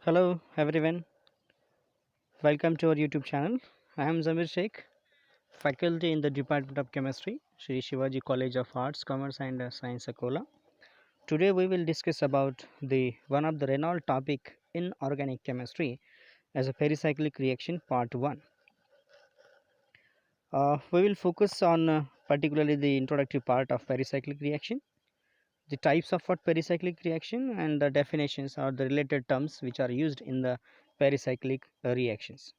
Hello everyone, welcome to our YouTube channel. I am Zamir Sheikh, faculty in the Department of Chemistry, Sri Shivaji College of Arts, Commerce and Science, Akola. Today we will discuss about the one of the renowned topic in organic chemistry as a pericyclic reaction part 1. We will focus on particularly the introductory part of pericyclic reaction, the types of what pericyclic reaction and the definitions or the related terms which are used in the pericyclic reactions.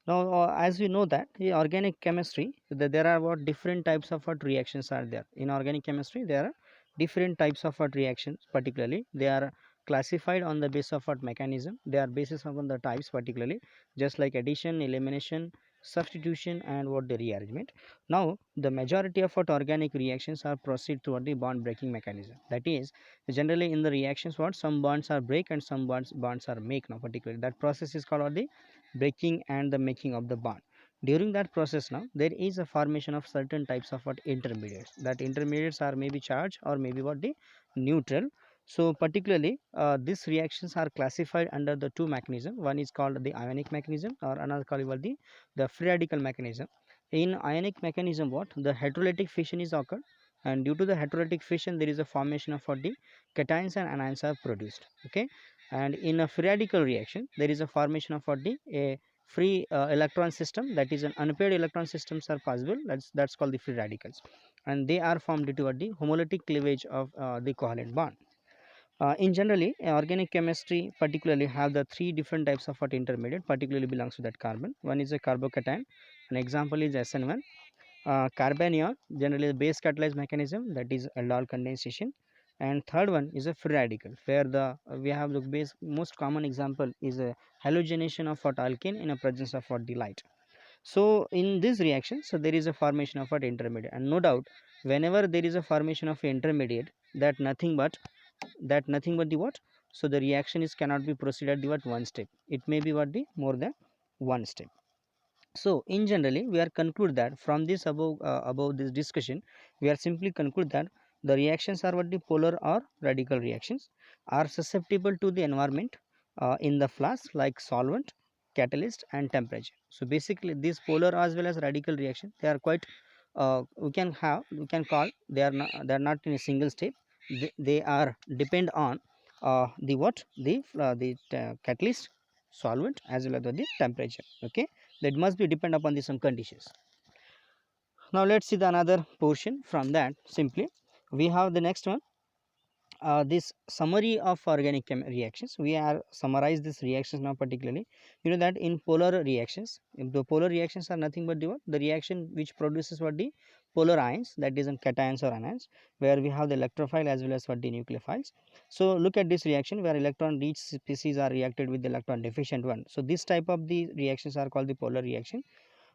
Now, as we know that in organic chemistry, there are what different types of what reactions are there. In organic chemistry, there are different types of what reactions. Particularly, they are classified on the basis of what mechanism. They are basis upon the types, particularly just like addition, elimination, substitution, and what the rearrangement. Now, the majority of what organic reactions are proceed toward the bond breaking mechanism. That is, generally in the reactions, what some bonds are break and some bonds are make. Now, particularly that process is called the breaking and the making of the bond. During that process, now there is a formation of certain types of what intermediates. That intermediates are maybe charged or maybe what the neutral. So particularly these reactions are classified under the two mechanism. One is called the ionic mechanism or another called the free radical mechanism. In ionic mechanism, what the heterolytic fission is occurred, and due to the heterolytic fission there is a formation of what the cations and anions are produced. Okay, and in a free radical reaction there is a formation of what the a free electron system, that is an unpaired electron systems are possible. That's called the free radicals, and they are formed due to what the homolytic cleavage of the covalent bond. In generally organic chemistry particularly have the three different types of what intermediate particularly belongs to that carbon. One is a carbocation, an example is SN1. Carbanion, generally the base catalyzed mechanism, that is aldol condensation, and third one is a free radical where the we have the base most common example is a halogenation of what alkane in a presence of what the light. So in this reaction, so there is a formation of what intermediate, and no doubt whenever there is a formation of intermediate, that nothing but the what, so the reaction is cannot be proceeded the what one step, it may be what the more than one step. So in generally we are conclude that from this above this discussion, we are simply conclude that the reactions are what the polar or radical reactions are susceptible to the environment in the flask like solvent, catalyst and temperature. So basically these polar as well as radical reaction, they are quite we can call they are not in a single step. They are depend on the what the catalyst, solvent as well as the temperature. Okay, that must be depend upon the some conditions. Now let's see the another portion from that. Simply we have the next one, this summary of organic reactions. We are summarize these reactions now. Particularly you know that in polar reactions, the polar reactions are nothing but the reaction which produces what the polar ions, that is in cations or anions, where we have the electrophile as well as what the nucleophiles. So look at this reaction where electron rich species are reacted with the electron deficient one. So this type of the reactions are called the polar reaction.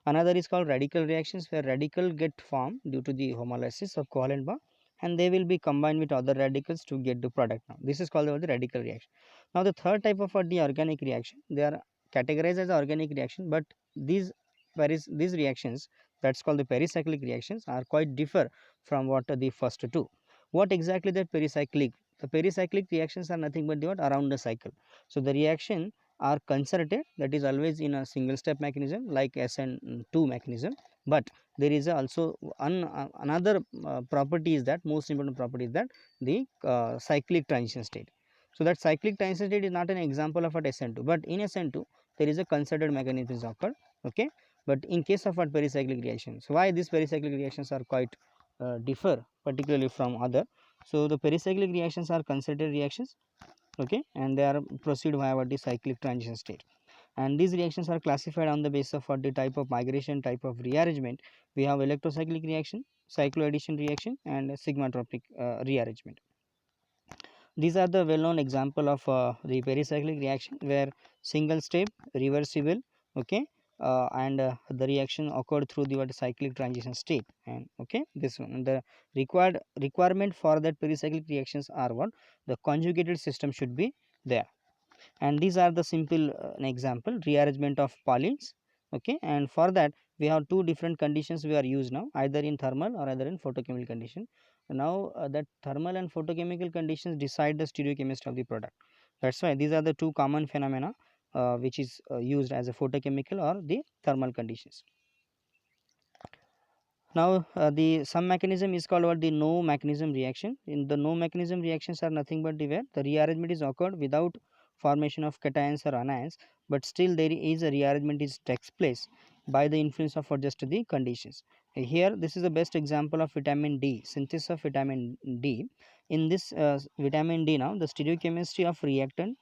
Another is called radical reactions where radical get formed due to the homolysis of covalent bond, and they will be combined with other radicals to get the product. Now this is called the radical reaction. Now the third type of the organic reaction, they are categorized as organic reaction, but these reactions, that's called the pericyclic reactions, are quite differ from what the first two. What exactly that pericyclic? The pericyclic reactions are nothing but the what around the cycle. So the reaction are concerted, that is always in a single step mechanism like SN2 mechanism, but there is also another property is that most important property is that the cyclic transition state. So that cyclic transition state is not an example of what SN2, but in SN2 there is a concerted mechanism is occurred. Okay, but in case of what pericyclic reactions, why these pericyclic reactions are quite differ particularly from other. So the pericyclic reactions are concerted reactions. Okay, and they are proceed via what the cyclic transition state, and these reactions are classified on the basis of what the type of migration, type of rearrangement. We have electrocyclic reaction, cycloaddition reaction and sigmatropic rearrangement. These are the well known example of the pericyclic reaction where single step reversible. Okay, and the reaction occurred through the what cyclic transition state. And okay, this one, and the requirement for that pericyclic reactions are what the conjugated system should be there. And these are the simple an example rearrangement of polyenes. Okay, and for that we have two different conditions we are used now, either in thermal or either in photochemical condition. Now that thermal and photochemical conditions decide the stereochemistry of the product. That's why these are the two common phenomena which is used as a photochemical or the thermal conditions. Now the some mechanism is called what the no mechanism reaction. In the no mechanism reactions are nothing but the where the rearrangement is occurred without formation of cations or anions, but still there is a rearrangement is takes place by the influence of just the conditions. Here this is the best example of vitamin D, synthesis of vitamin D. In this vitamin D, now the stereochemistry of reactant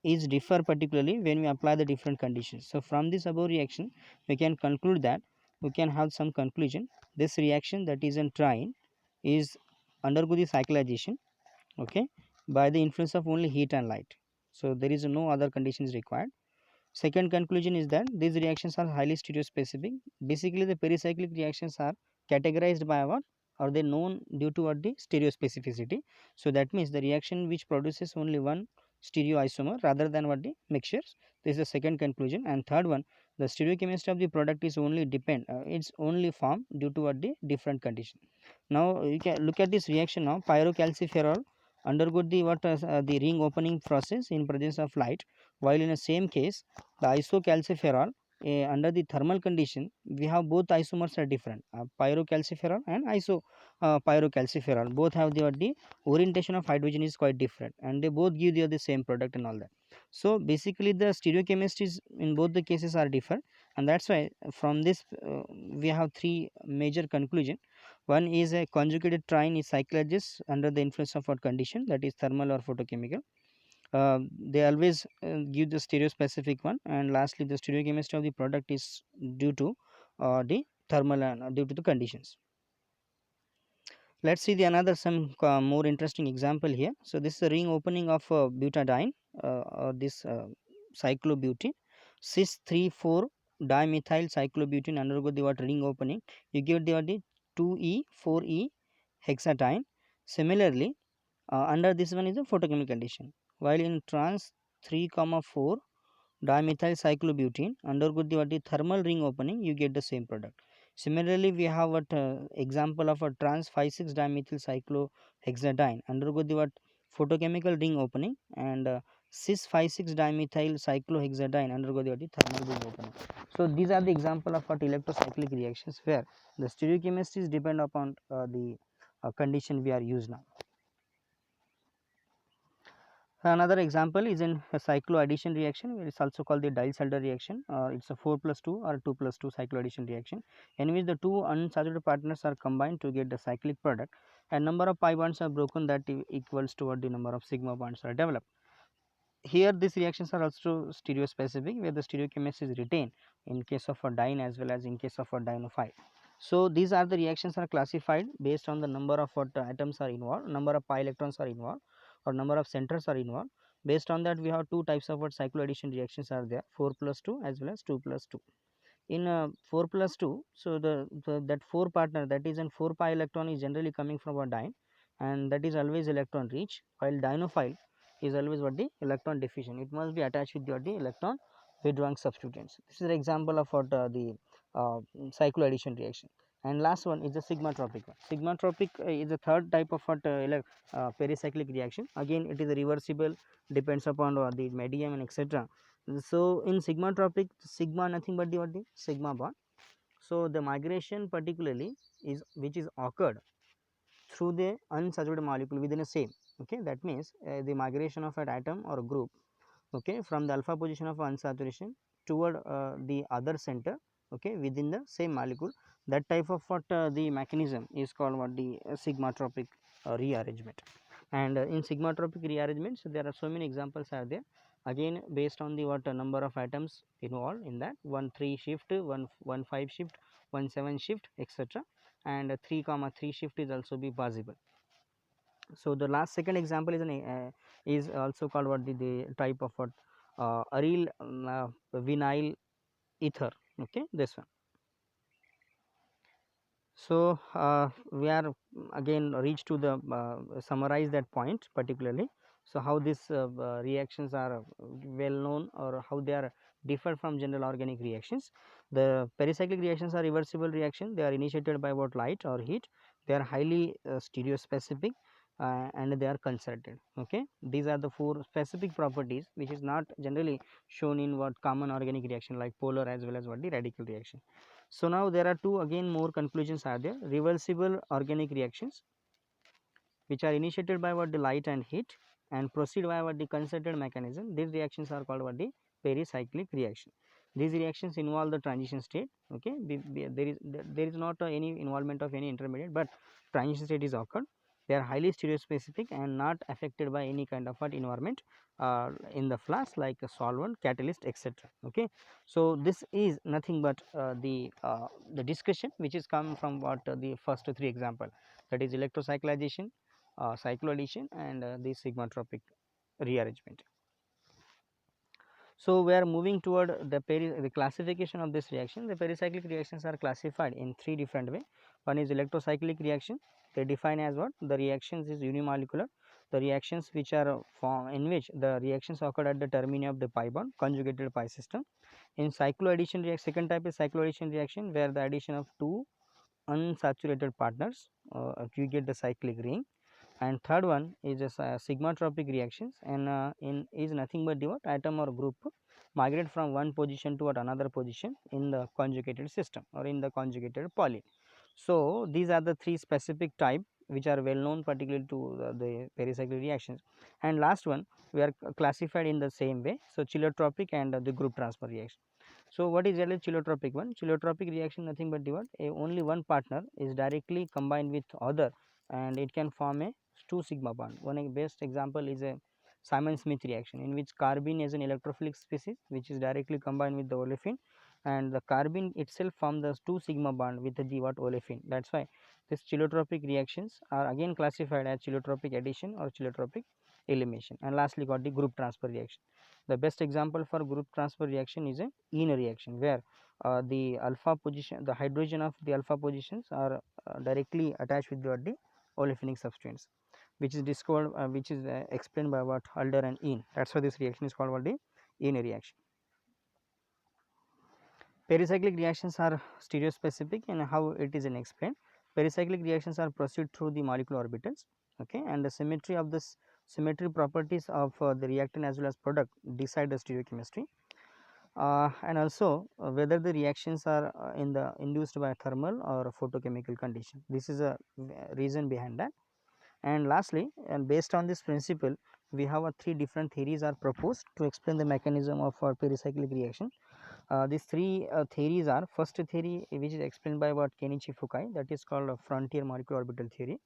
is differ particularly when we apply the different conditions. So from this above reaction we can conclude that we can have some conclusion. This reaction that is in trine is undergo the cyclization, okay, by the influence of only heat and light. So there is no other conditions required. Second conclusion is that these reactions are highly stereospecific. Basically the pericyclic reactions are categorized by what, are they known due to what, the stereospecificity. So that means the reaction which produces only one stereoisomer rather than what, the mixtures. This is the second conclusion. And third one, the stereochemistry of the product is only depend it's only formed due to what, the different condition. Now you can look at this reaction. Now pyrocalciferol undergo the what the ring opening process in presence of light, while in the same case the isocalciferol under the thermal condition we have both isomers are different, pyrocalciferol and pyrocalciferol both have the orientation of hydrogen is quite different, and they both give the same product and all that. So basically the stereochemistries in both the cases are different, and that's why from this we have three major conclusion. One is a conjugated trine is cyclizes under the influence of what condition, that is thermal or photochemical. They always give the stereospecific one, and lastly the stereochemistry of the product is due to the thermal and due to the conditions. Let's see the another some more interesting example here. So this is a ring opening of butadiene or this cyclobutene cis 3,4 dimethyl cyclobutene undergo the what ring opening, you get the 2e 4e hexadiene. Similarly under this one is a photochemical condition, while in trans 3 comma 4 dimethyl cyclobutene undergo the what, the thermal ring opening, you get the same product. Similarly we have what example of a trans 5,6 dimethyl cyclohexadiene undergo the what photochemical ring opening, and cis 5,6 dimethyl cyclohexadiene undergo the what, the thermal ring opening. So these are the example of what electrocyclic reactions where the stereochemistries depend upon the condition we are used now. Another example is in a cycloaddition reaction, it is also called the Diels-Alder reaction, or it is a 4+2 or 2+2 cycloaddition reaction, in which the two unsaturated partners are combined to get the cyclic product, and number of pi bonds are broken, that equals to what the number of sigma bonds are developed. Here these reactions are also stereospecific, where the stereochemistry is retained in case of a diene as well as in case of a dienophile. So these are the reactions are classified based on the number of what atoms are involved, number of pi electrons are involved, or number of centers are involved. Based on that we have two types of what cycloaddition reactions are there, 4+2 as well as 2+2. In 4+2, so the that 4 partner, that is in 4 pi electron is generally coming from a diene, and that is always electron rich, while dienophile is always what, the electron deficient, it must be attached with what, the electron withdrawing substituents. This is an example of what the cycloaddition reaction. And last one is the sigmatropic one. Sigmatropic is the third type of what pericyclic reaction. Again it is reversible, depends upon the medium and etc. So in sigmatropic, sigma nothing but the what, the sigma bond. So the migration particularly is which is occurred through the unsaturated molecule within a same, okay, that means the migration of an atom or group, okay, from the alpha position of unsaturation toward the other center, okay, within the same molecule, that type of what the mechanism is called what, the sigmatropic rearrangement. And in sigmatropic rearrangements there are so many examples are there, again based on the what number of atoms involved in that, 1 3 shift, 1 5 shift, 1 7 shift, etc., and 3 comma 3 shift is also be possible. So the last second example is an is also called what, the type of what aryl vinyl ether, okay, this one. So we are again reached to the summarize that point particularly. So how these reactions are well known, or how they are differ from general organic reactions. The pericyclic reactions are reversible reaction, they are initiated by what, light or heat, they are highly stereospecific, and they are concerted. Okay, these are the four specific properties which is not generally shown in what common organic reaction like polar as well as what the radical reaction. So now there are two again more conclusions are there. Reversible organic reactions which are initiated by what the light and heat and proceed by what the concerted mechanism. These reactions are called what the pericyclic reaction. These reactions involve the transition state. Okay, there is not any involvement of any intermediate, but transition state is occurred. They are highly stereospecific and not affected by any kind of what environment in the flask like a solvent, catalyst, etc. Okay, so this is nothing but the discussion which is come from what the first three example, that is electrocyclization, cycloaddition, and the sigmatropic rearrangement. So we are moving toward the classification of this reaction. The pericyclic reactions are classified in three different way. One is electrocyclic reaction. They define as what? The reactions is unimolecular. The reactions which are in which the reactions occur at the termini of the pi bond, conjugated pi system. In cycloaddition reaction, second type is cycloaddition reaction, where the addition of two unsaturated partners you get the cyclic ring. And third one is a sigmatropic reactions, and in is nothing but the what atom or group migrate from one position to another position in the conjugated system or in the conjugated poly. So these are the three specific type which are well known particularly to the pericyclic reactions. And last one we are classified in the same way. So cheletropic and the group transfer reaction. So what is really cheletropic one? Cheletropic reaction nothing but the what only one partner is directly combined with other, and it can form a 2 sigma bond. One best example is a Simon-Smith reaction in which carbene is an electrophilic species which is directly combined with the olefin, and the carbene itself form the 2 sigma bond with the what olefin. That's why these cheletropic reactions are again classified as cheletropic addition or cheletropic elimination. And lastly got the group transfer reaction. The best example for group transfer reaction is a Ene reaction, where the alpha position, the hydrogen of the alpha positions are directly attached with the olefinic substance, which is discovered, which is explained by what Alder and Ene. That's why this reaction is called what the Ene reaction. Pericyclic reactions are stereospecific, and how it is explained. Pericyclic reactions are proceed through the molecular orbitals. Okay, and the symmetry of this symmetry properties of the reactant as well as product decide the stereochemistry. And also whether the reactions are in the induced by thermal or photochemical condition. This is a reason behind that. And lastly, and based on this principle, we have three different theories are proposed to explain the mechanism of pericyclic reaction. These three theories are: first theory which is explained by what Kenichi Fukai, that is called frontier molecular orbital theory.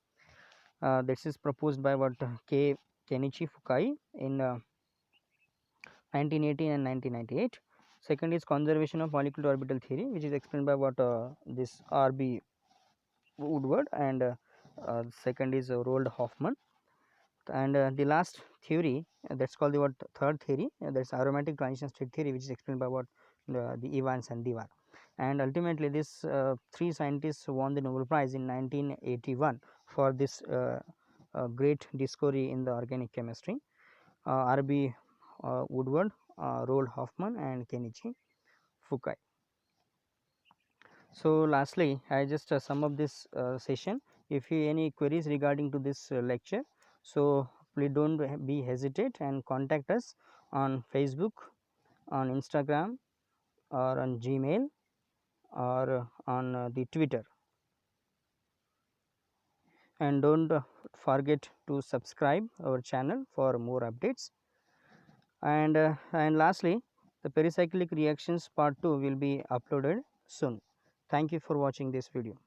This is proposed by what Kenichi Fukai in 1918 and 1998. Second is conservation of molecular orbital theory, which is explained by what this R.B. Woodward, and second is Roald Hoffmann. And the last theory that's called the what third theory, that's aromatic transition state theory, which is explained by what the Evans and Dewar. And ultimately these three scientists won the Nobel Prize in 1981 for this great discovery in the organic chemistry. R.B. Woodward, Roald Hoffmann, and Kenichi Fukai. So lastly, I just sum up this session. If you any queries regarding to this lecture, so please don't be hesitate and contact us on Facebook, on Instagram, or on Gmail, or on the Twitter. And don't forget to subscribe our channel for more updates. And lastly, the pericyclic reactions part 2 will be uploaded soon. Thank you for watching this video.